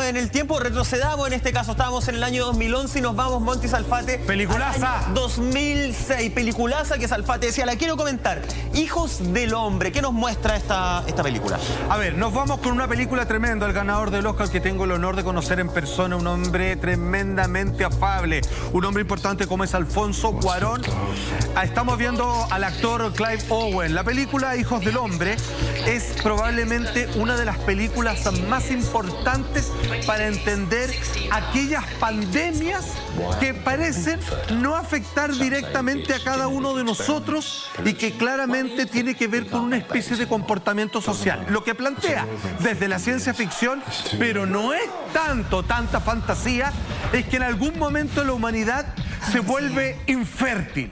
en el tiempo, retrocedamos en este caso, estábamos en el año 2011 y nos vamos, Monty Salfate. Peliculaza. 2006, peliculaza que Salfate decía, la quiero comentar. Hijos del Hombre, ¿qué nos muestra esta película? A ver, nos vamos con una película tremenda, el ganador del Oscar que tengo el honor de conocer en persona, un hombre tremendamente afable, un hombre importante como es Alfonso Cuarón. Estamos viendo al actor Clive Owen. La película Hijos del Hombre es probablemente una de las películas más importantes para entender aquellas pandemias que parecen no afectar directamente a cada uno de nosotros y que claramente tiene que ver con una especie de comportamiento social. Lo que plantea desde la ciencia ficción, pero no es tanta fantasía, es que en algún momento la humanidad se vuelve infértil.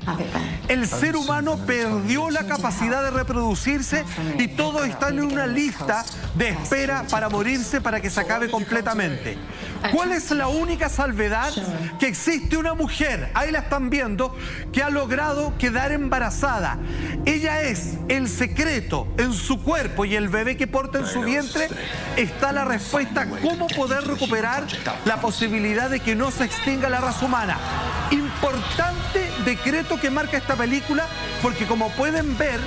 El ser humano perdió la capacidad de reproducirse y todos están en una lista de espera para morirse, para que se acabe completamente. ¿Cuál es la única salvedad? Que existe una mujer, ahí la están viendo, que ha logrado quedar embarazada. Ella es el secreto en su cuerpo y el bebé que porta en su vientre. Está la respuesta a cómo poder recuperar la posibilidad de que no se extinga la raza humana. Importante decreto que marca esta película, porque como pueden ver,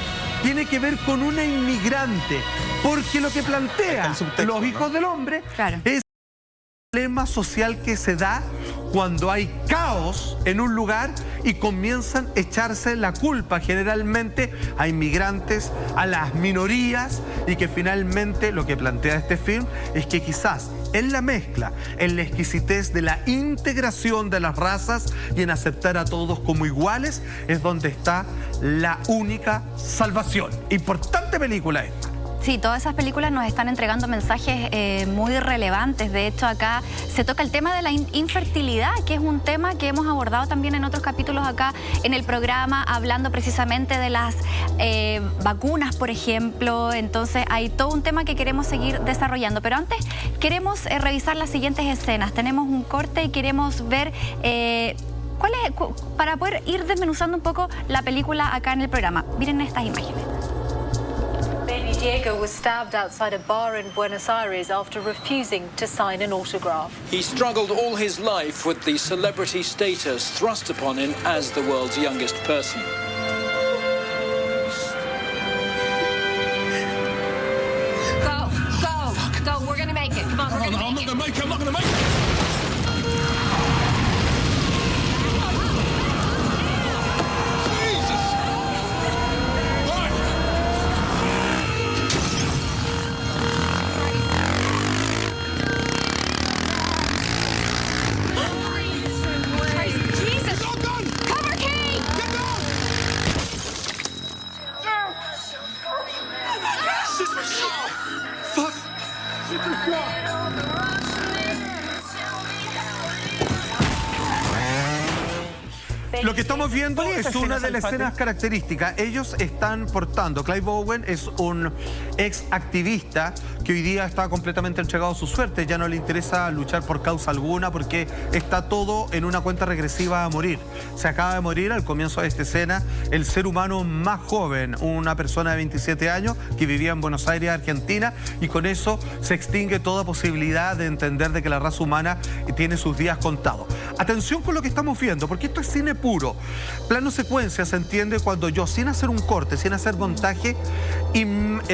tiene que ver con una inmigrante, porque lo que plantea Los Hijos del Hombre es el problema social que se da cuando hay caos en un lugar y comienzan a echarse la culpa generalmente a inmigrantes, a las minorías, y que finalmente lo que plantea este film es que quizás en la mezcla, en la exquisitez de la integración de las razas y en aceptar a todos como iguales, es donde está la única salvación. Importante película esta. Sí, todas esas películas nos están entregando mensajes muy relevantes. De hecho, acá se toca el tema de la infertilidad, que es un tema que hemos abordado también en otros capítulos acá en el programa, hablando precisamente de las vacunas, por ejemplo. Entonces, hay todo un tema que queremos seguir desarrollando. Pero antes, queremos revisar las siguientes escenas. Tenemos un corte y queremos ver cuál es, para poder ir desmenuzando un poco la película acá en el programa. Miren estas imágenes. Baby Diego was stabbed outside a bar in Buenos Aires after refusing to sign an autograph. He struggled all his life with the celebrity status thrust upon him as the world's youngest person. Go, we're gonna make it. Come on, we're gonna make it. I'm not gonna make it. Lo que estamos viendo es una de las escenas características. Ellos están portando. Clive Owen es un ex activista que hoy día está completamente entregado a su suerte. Ya no le interesa luchar por causa alguna porque está todo en una cuenta regresiva a morir. Se acaba de morir al comienzo de esta escena el ser humano más joven, una persona de 27 años que vivía en Buenos Aires, Argentina, y con eso se extingue toda posibilidad de entender de que la raza humana tiene sus días contados. Atención con lo que estamos viendo, porque esto es cine puro. Plano secuencia se entiende cuando yo, sin hacer un corte, sin hacer montaje,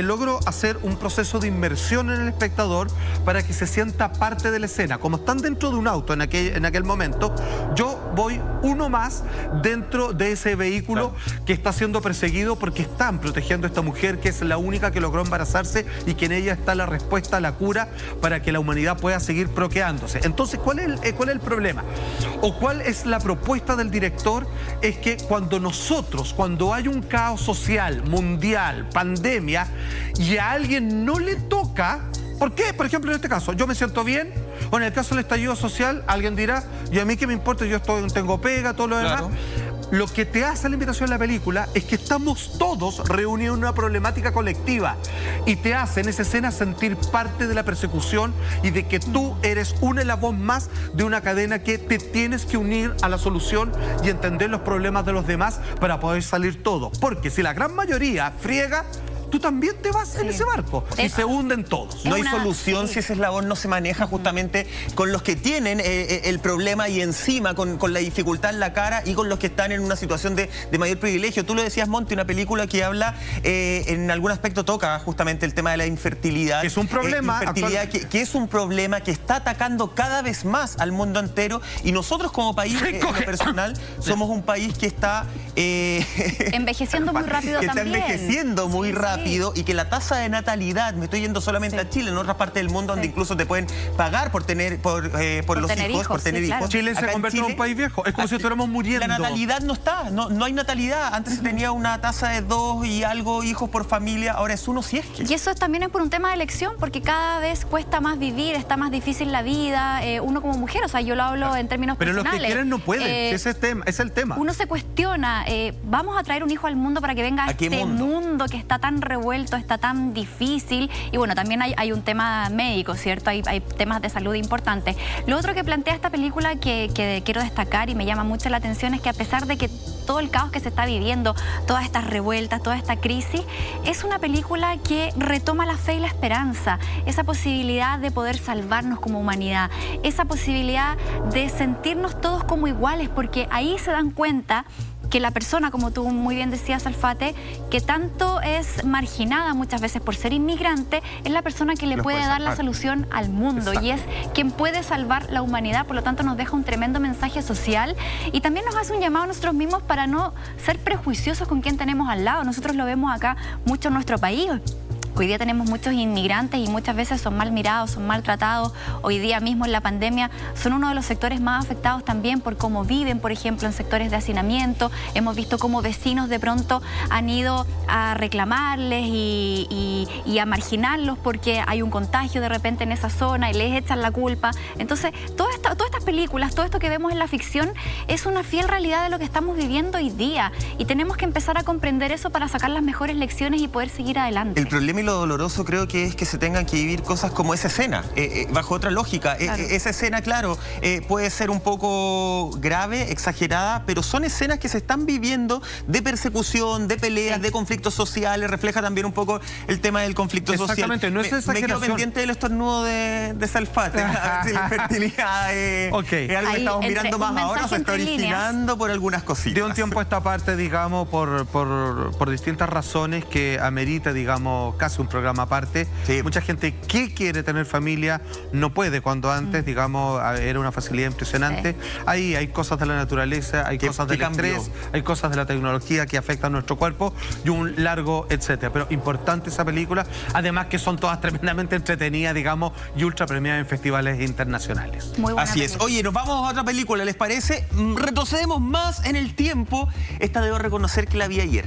logro hacer un proceso de inmersión en el espectador para que se sienta parte de la escena. Como están dentro de un auto en aquel momento, yo voy uno más dentro de ese vehículo que está siendo perseguido porque están protegiendo a esta mujer que es la única que logró embarazarse y que en ella está la respuesta a la cura para que la humanidad pueda seguir procreándose. Entonces, ¿cuál es el problema? ¿O cuál es la propuesta del director? Es que cuando hay un caos social, mundial, pandemia, y a alguien no le toca, ¿por qué? Por ejemplo, en este caso, yo me siento bien, o en el caso del estallido social, alguien dirá, ¿y a mí qué me importa? Yo tengo pega, todo lo demás. Lo que te hace la invitación a la película es que estamos todos reunidos en una problemática colectiva y te hace en esa escena sentir parte de la persecución y de que tú eres un eslabón más de una cadena que te tienes que unir a la solución y entender los problemas de los demás para poder salir todo. Porque si la gran mayoría friega, tú también te vas en ese barco y se hunden todos. No hay solución si ese eslabón no se maneja justamente con los que tienen el problema y encima con la dificultad en la cara y con los que están en una situación de mayor privilegio. Tú lo decías, Monty, una película que habla, en algún aspecto toca justamente el tema de la infertilidad. Es un problema. Que es un problema que está atacando cada vez más al mundo entero, y nosotros como país, en lo personal, somos un país que está... envejeciendo muy rápido que también. Está envejeciendo muy rápido, y que la tasa de natalidad, me estoy yendo solamente a Chile, en otras partes del mundo donde incluso te pueden pagar por tener por los hijos, por tener hijos. Chile se convirtió en un país viejo, es como si estuviéramos muriendo. La natalidad no está, no hay natalidad. Antes se tenía una tasa de 2 y algo hijos por familia, ahora es 1 si es que. Y eso también es por un tema de elección, porque cada vez cuesta más vivir, está más difícil la vida, uno como mujer, o sea, yo lo hablo en términos personales. Pero los que quieren no pueden, ese es el tema. Uno se cuestiona, vamos a traer un hijo al mundo para que venga a este mundo que está tan revuelto, está tan difícil, y bueno, también hay un tema médico, ¿cierto? Hay temas de salud importantes. Lo otro que plantea esta película que quiero destacar y me llama mucho la atención es que, a pesar de que todo el caos que se está viviendo, todas estas revueltas, toda esta crisis, es una película que retoma la fe y la esperanza, esa posibilidad de poder salvarnos como humanidad, esa posibilidad de sentirnos todos como iguales, porque ahí se dan cuenta que la persona, como tú muy bien decías, Alfate, que tanto es marginada muchas veces por ser inmigrante, es la persona que le puede dar la solución al mundo. Exacto. Y es quien puede salvar la humanidad. Por lo tanto, nos deja un tremendo mensaje social y también nos hace un llamado a nosotros mismos para no ser prejuiciosos con quien tenemos al lado. Nosotros lo vemos acá mucho en nuestro país. Hoy día tenemos muchos inmigrantes y muchas veces son mal mirados, son maltratados. Hoy día mismo en la pandemia son uno de los sectores más afectados también por cómo viven, por ejemplo, en sectores de hacinamiento. Hemos visto cómo vecinos de pronto han ido a reclamarles y a marginarlos porque hay un contagio de repente en esa zona y les echan la culpa. Entonces, todas estas películas, todo esto que vemos en la ficción es una fiel realidad de lo que estamos viviendo hoy día, y tenemos que empezar a comprender eso para sacar las mejores lecciones y poder seguir adelante. El problema y lo doloroso creo que es que se tengan que vivir cosas como esa escena, bajo otra lógica. Claro. Esa escena, claro, puede ser un poco grave, exagerada, pero son escenas que se están viviendo de persecución, de peleas, de conflictos sociales. Refleja también un poco el tema del conflicto social. Exactamente, no es exageración. Me quedo pendiente del estornudo de Salfate. A ver si la infertilidad es algo que estamos mirando más ahora, se está originando por algunas cositas. De un tiempo a esta parte, digamos, por distintas razones que amerita, digamos, casi un programa aparte. Sí. Mucha gente que quiere tener familia no puede, cuando antes, digamos, era una facilidad impresionante. Sí. Ahí hay cosas de la naturaleza, hay cosas del estrés, hay cosas de la tecnología que afectan nuestro cuerpo y un largo etcétera. Pero importante esa película, además que son todas tremendamente entretenidas, digamos, y ultra premiadas en festivales internacionales. Muy buena Así película. Es. Oye, nos vamos a otra película, ¿les parece? Retrocedemos más en el tiempo. Esta debo reconocer que la vi ayer.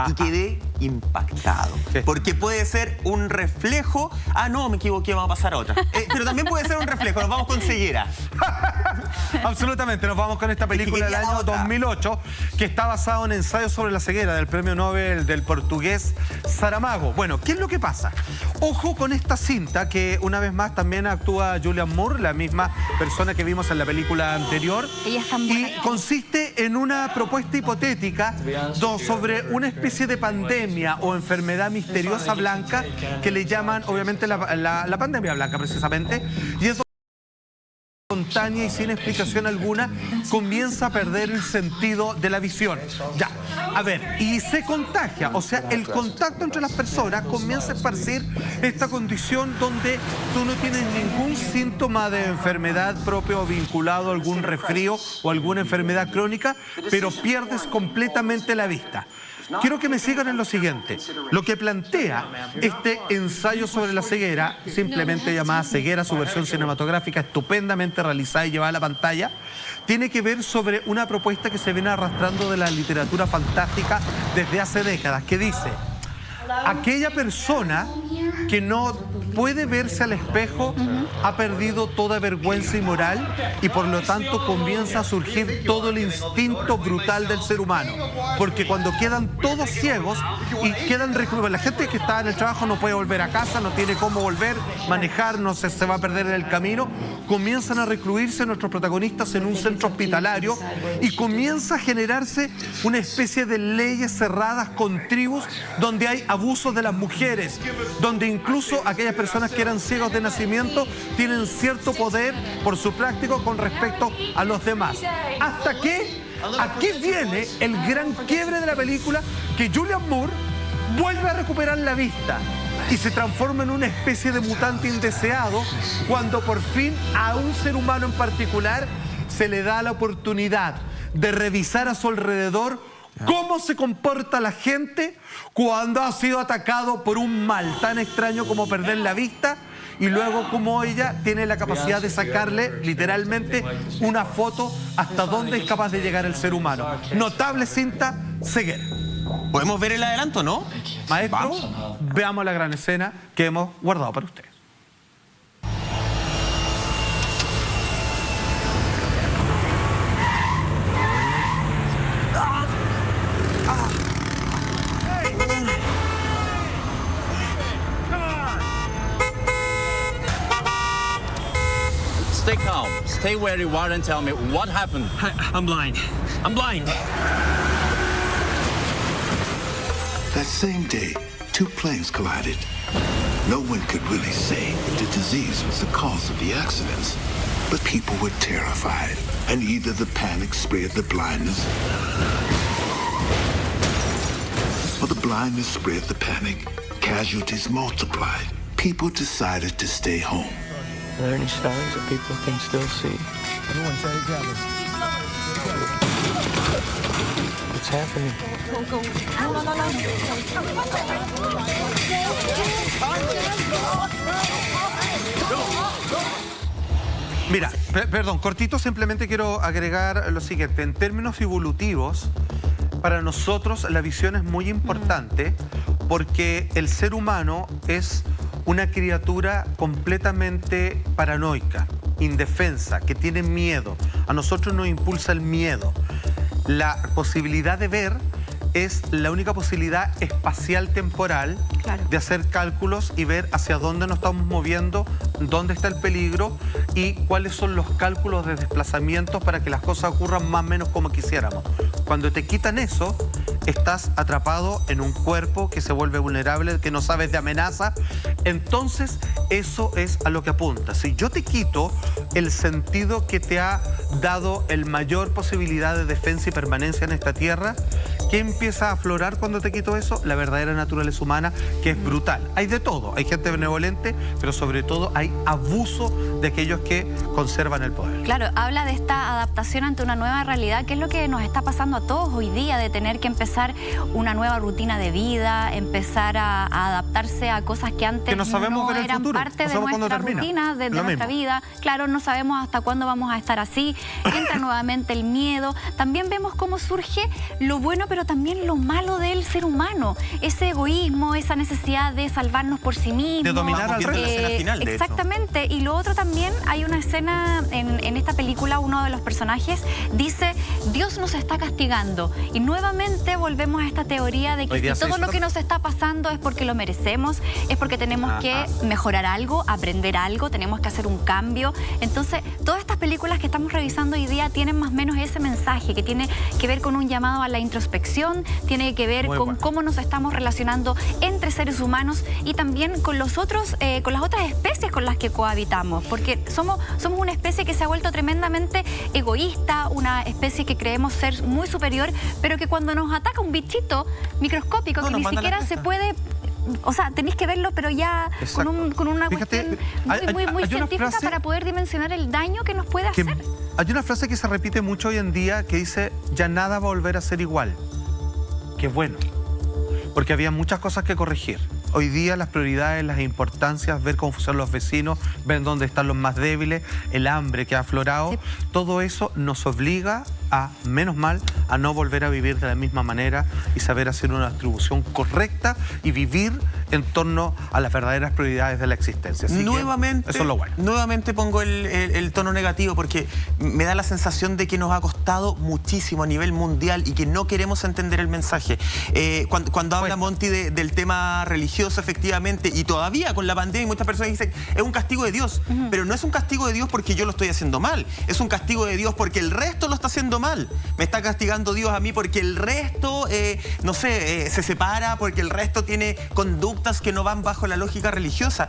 Y quedé impactado. Porque puede ser un reflejo... Ah, no, me equivoqué, vamos a pasar a otra. Pero también puede ser un reflejo, nos vamos con ceguera. Absolutamente, nos vamos con esta película del año 2008, que está basada en ensayos sobre la ceguera del premio Nobel del portugués Saramago. Bueno, ¿qué es lo que pasa? Ojo con esta cinta, que una vez más también actúa Julianne Moore, la misma persona que vimos en la película anterior. Ella está muy buena. Y consiste en una propuesta hipotética sobre una especie de pandemia o enfermedad misteriosa blanca que le llaman, obviamente, la pandemia blanca, precisamente. Y es espontánea y sin explicación alguna, comienza a perder el sentido de la visión. Ya, a ver, y se contagia, o sea, el contacto entre las personas comienza a esparcir esta condición donde tú no tienes ningún síntoma de enfermedad propia o vinculado a algún resfrío o alguna enfermedad crónica, pero pierdes completamente la vista. Quiero que me sigan en lo siguiente. Lo que plantea este ensayo sobre la ceguera, simplemente llamada Ceguera, su versión cinematográfica estupendamente realizada y llevada a la pantalla, tiene que ver sobre una propuesta que se viene arrastrando de la literatura fantástica desde hace décadas, que dice: aquella persona que no puede verse al espejo, ha perdido toda vergüenza y moral y por lo tanto comienza a surgir todo el instinto brutal del ser humano. Porque cuando quedan todos ciegos y quedan recluidos, la gente que está en el trabajo no puede volver a casa, no tiene cómo volver, manejar, no se va a perder en el camino, comienzan a recluirse nuestros protagonistas en un centro hospitalario y comienza a generarse una especie de leyes cerradas con tribus donde hay abusos de las mujeres, donde incluso aquellas personas que eran ciegos de nacimiento tienen cierto poder por su práctico con respecto a los demás. Hasta que aquí viene el gran quiebre de la película, que Julianne Moore vuelve a recuperar la vista y se transforma en una especie de mutante indeseado cuando por fin a un ser humano en particular se le da la oportunidad de revisar a su alrededor cómo se comporta la gente cuando ha sido atacado por un mal tan extraño como perder la vista, y luego cómo ella tiene la capacidad de sacarle literalmente una foto hasta dónde es capaz de llegar el ser humano. Notable cinta, ceguera. ¿Podemos ver el adelanto, no? Maestro, Vamos. veamos la gran escena que hemos guardado para ustedes. Stay calm. Stay where you are and tell me what happened. I'm blind. I'm blind. That same day, two planes collided. No one could really say if the disease was the cause of the accidents, but people were terrified, and either the panic spread the blindness, or the blindness spread the panic. Casualties multiplied. People decided to stay home. Are there any signs that people can still see? Everyone stay together. What's happening? Mira, perdón, cortito, simplemente quiero agregar lo siguiente. En términos evolutivos, para nosotros la visión es muy importante porque el ser humano es una criatura completamente paranoica, indefensa, que tiene miedo. A nosotros nos impulsa el miedo. La posibilidad de ver es la única posibilidad espacial temporal de hacer cálculos y ver hacia dónde nos estamos moviendo, dónde está el peligro y cuáles son los cálculos de desplazamiento para que las cosas ocurran más o menos como quisiéramos. Cuando te quitan eso, estás atrapado en un cuerpo que se vuelve vulnerable, que no sabes de amenaza. Entonces, eso es a lo que apunta. Si yo te quito el sentido que te ha dado el mayor posibilidad de defensa y permanencia en esta tierra, ¿qué empieza a aflorar cuando te quito eso? La verdadera naturaleza humana, que es brutal. Hay de todo, hay gente benevolente, pero sobre todo hay abuso de aquellos que conservan el poder. Claro, habla de esta adaptación ante una nueva realidad, que es lo que nos está pasando a todos hoy día, de tener que empezar una nueva rutina de vida, empezar a adaptarse a cosas que antes no sabemos ver el eran futuro, parte no de sabemos cuándo nuestra termina. rutina, de nuestra vida. Claro, no sabemos hasta cuándo vamos a estar así. Entra nuevamente el miedo. También vemos cómo surge lo bueno, pero también lo malo del ser humano. Ese egoísmo, esa necesidad de salvarnos por sí mismo. De dominar al resto. La escena final, de exactamente. Y lo otro también, hay una escena en esta película, uno de los personajes dice: Dios nos está castigando. Y nuevamente volvemos a esta teoría de que si todo lo que nos está pasando es porque lo merecemos, es porque tenemos que mejorar algo, aprender algo, tenemos que hacer un cambio. Entonces, todas estas películas que estamos revisando hoy día tienen más o menos ese mensaje, que tiene que ver con un llamado a la introspección, tiene que ver con cómo nos estamos relacionando entre seres humanos y también con los otros, con las otras especies con las que cohabitamos, porque somos una especie que se ha vuelto tremendamente egoísta, una especie que creemos ser muy superior, pero que cuando nos ataca un bichito microscópico que ni siquiera se puede... O sea, tenéis que verlo, pero ya con una cuestión muy científica para poder dimensionar el daño que nos puede hacer. Hay una frase que se repite mucho hoy en día que dice: ya nada va a volver a ser igual. Qué bueno, porque había muchas cosas que corregir. Hoy día las prioridades, las importancias, ver cómo funcionan los vecinos, ver dónde están los más débiles, el hambre que ha aflorado, todo eso nos obliga a, menos mal, a no volver a vivir de la misma manera y saber hacer una distribución correcta y vivir en torno a las verdaderas prioridades de la existencia. Así nuevamente, eso es lo bueno. Nuevamente pongo el tono negativo porque me da la sensación de que nos ha costado muchísimo a nivel mundial y que no queremos entender el mensaje. Cuando habla Monty del tema religioso, efectivamente, y todavía con la pandemia muchas personas dicen es un castigo de Dios, pero no es un castigo de Dios porque yo lo estoy haciendo mal, es un castigo de Dios porque el resto lo está haciendo mal. Me está castigando Dios a mí porque el resto, no sé, se separa, porque el resto tiene conductas que no van bajo la lógica religiosa.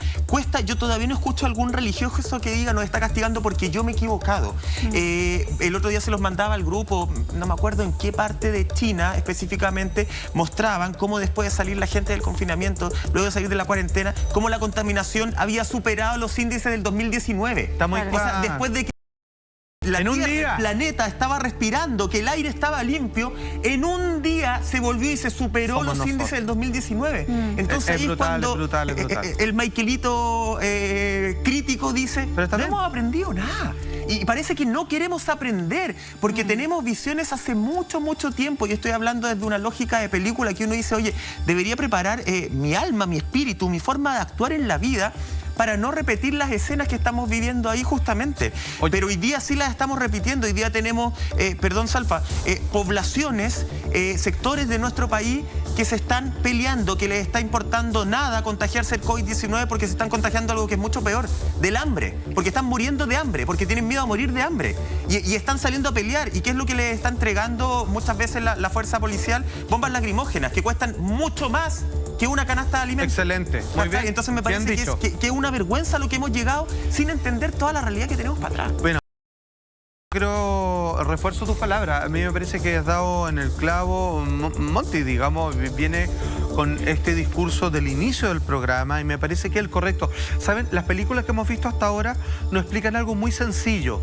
Yo todavía no escucho a algún religioso que diga nos está castigando porque yo me he equivocado. El otro día se los mandaba al grupo, no me acuerdo en qué parte de China específicamente, mostraban cómo después de salir la gente del confinamiento, luego de salir de la cuarentena, cómo la contaminación había superado los índices del 2019. Está muy claro. O sea, después de que el planeta estaba respirando, que el aire estaba limpio, en un día se volvió y se superó los índices del 2019. Entonces ahí es cuando el Michaelito crítico dice, no hemos aprendido nada. Y parece que no queremos aprender, porque tenemos visiones hace mucho, mucho tiempo. Y estoy hablando desde una lógica de película que uno dice, oye, debería preparar mi alma, mi espíritu, mi forma de actuar en la vida para no repetir las escenas que estamos viviendo ahí justamente. Pero hoy día sí las estamos repitiendo. Hoy día tenemos, perdón Salfa, poblaciones, sectores de nuestro país que se están peleando, que les está importando nada contagiarse el COVID-19 porque se están contagiando algo que es mucho peor, del hambre, porque están muriendo de hambre, porque tienen miedo a morir de hambre y están saliendo a pelear. ¿Y qué es lo que les está entregando muchas veces la fuerza policial? Bombas lacrimógenas que cuestan mucho más que una canasta de alimentos. Excelente, muy bien. Entonces me parece que es una vergüenza lo que hemos llegado sin entender toda la realidad que tenemos para atrás. Bueno, refuerzo tus palabras. A mí me parece que has dado en el clavo. Monty, digamos, viene con este discurso del inicio del programa y me parece que es el correcto. ¿Saben? Las películas que hemos visto hasta ahora nos explican algo muy sencillo.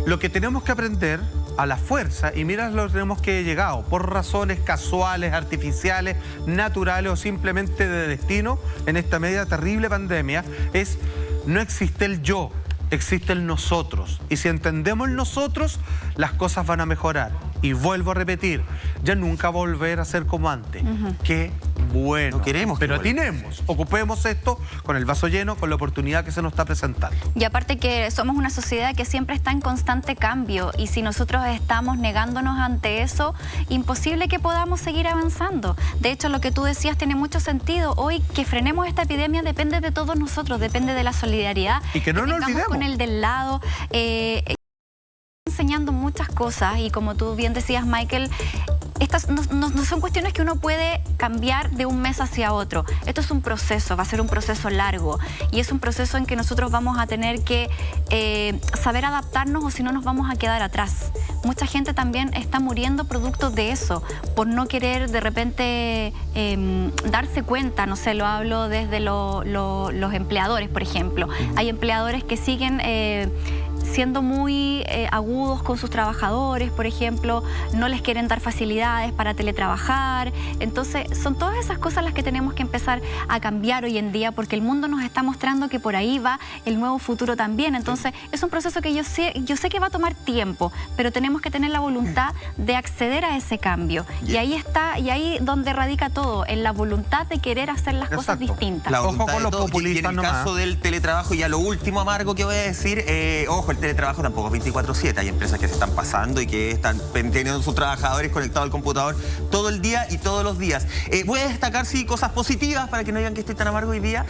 Lo que tenemos que aprender a la fuerza, y mira lo que tenemos que llegado, por razones casuales, artificiales, naturales o simplemente de destino, en esta media terrible pandemia, es no existe el yo, existe el nosotros. Y si entendemos el nosotros, las cosas van a mejorar. Y vuelvo a repetir, ya nunca volver a ser como antes. Qué bueno. No queremos. Pero atinemos, ocupemos esto con el vaso lleno, con la oportunidad que se nos está presentando. Y aparte que somos una sociedad que siempre está en constante cambio y si nosotros estamos negándonos ante eso, imposible que podamos seguir avanzando. De hecho, lo que tú decías tiene mucho sentido. Hoy que frenemos esta epidemia depende de todos nosotros, depende de la solidaridad. Y que no nos olvidemos. Con el del lado. Enseñando muchas cosas y como tú bien decías, Michael, estas no son cuestiones que uno puede cambiar de un mes hacia otro. Esto es un proceso, va a ser un proceso largo y es un proceso en que nosotros vamos a tener que saber adaptarnos o si no nos vamos a quedar atrás. Mucha gente también está muriendo producto de eso, por no querer de repente darse cuenta, no sé, lo hablo desde los empleadores, por ejemplo. Hay empleadores que siguen siendo muy agudos con sus trabajadores, por ejemplo, no les quieren dar facilidades para teletrabajar. Entonces, son todas esas cosas las que tenemos que empezar a cambiar hoy en día, porque el mundo nos está mostrando que por ahí va el nuevo futuro también. Entonces, es un proceso que yo sé que va a tomar tiempo, pero tenemos que tener la voluntad de acceder a ese cambio. Y ahí está, y ahí donde radica todo, en la voluntad de querer hacer las cosas distintas. La voluntad con los populistas. Y en el caso del teletrabajo, ya lo último amargo que voy a decir, ojo, el teletrabajo tampoco es 24/7. Hay empresas que se están pasando y que están teniendo sus trabajadores conectados al computador todo el día y todos los días. Voy a destacar, sí, cosas positivas para que no digan que estoy tan amargo hoy día.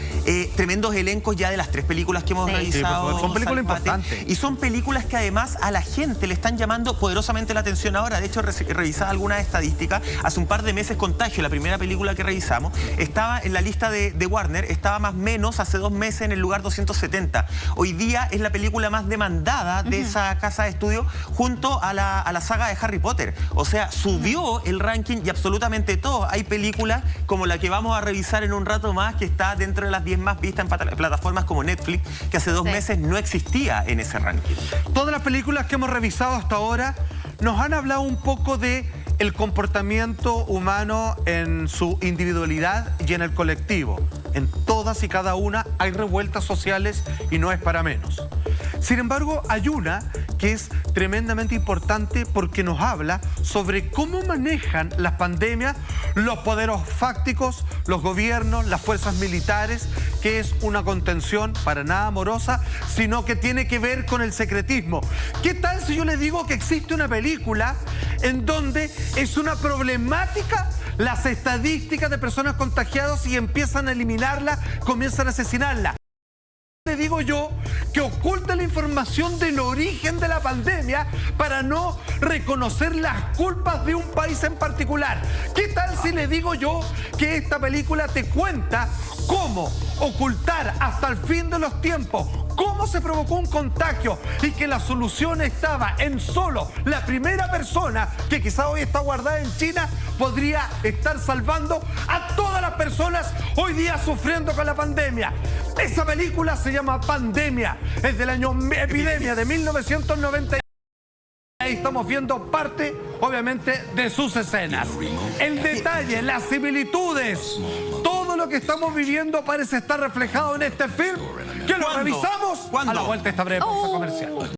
Tremendos elencos ya de las 3 películas que hemos realizado. Sí, son películas importantes. Y son películas que además a la gente le están llamando poderosamente la atención ahora. De hecho, revisaba algunas estadísticas. Hace un par de meses Contagio, la primera película que revisamos, estaba en la lista de Warner, estaba más o menos hace 2 meses en el lugar 270. Hoy día es la película más demandada de esa casa de estudio junto a la saga de Harry Potter. O sea, subió el ranking y absolutamente todo. Hay películas como la que vamos a revisar en un rato más que está dentro de las 10 más vistas en plataformas como Netflix, que hace 2 meses no existía en ese ranking. Todas las películas que hemos revisado hasta ahora nos han hablado un poco de el comportamiento humano en su individualidad y en el colectivo. En todas y cada una hay revueltas sociales y no es para menos. Sin embargo, hay una que es tremendamente importante porque nos habla sobre cómo manejan las pandemias los poderes fácticos, los gobiernos, las fuerzas militares, que es una contención para nada amorosa, sino que tiene que ver con el secretismo. ¿Qué tal si yo les digo que existe una película en donde es una problemática las estadísticas de personas contagiadas y empiezan a eliminarla, comienzan a asesinarla? Le digo yo que oculta la información del origen de la pandemia para no reconocer las culpas de un país en particular. ¿Qué tal si le digo yo que esta película te cuenta cómo ocultar hasta el fin de los tiempos cómo se provocó un contagio y que la solución estaba en solo la primera persona que quizá hoy está guardada en China podría estar salvando a todas las personas hoy día sufriendo con la pandemia? Esa película se llama Pandemia, es del año Epidemia de 1990. Ahí estamos viendo parte, obviamente, de sus escenas. El detalle, las similitudes, todo lo que estamos viviendo parece estar reflejado en este film. ¿Que lo revisamos? ¿Cuándo? A la vuelta de esta breve pausa comercial.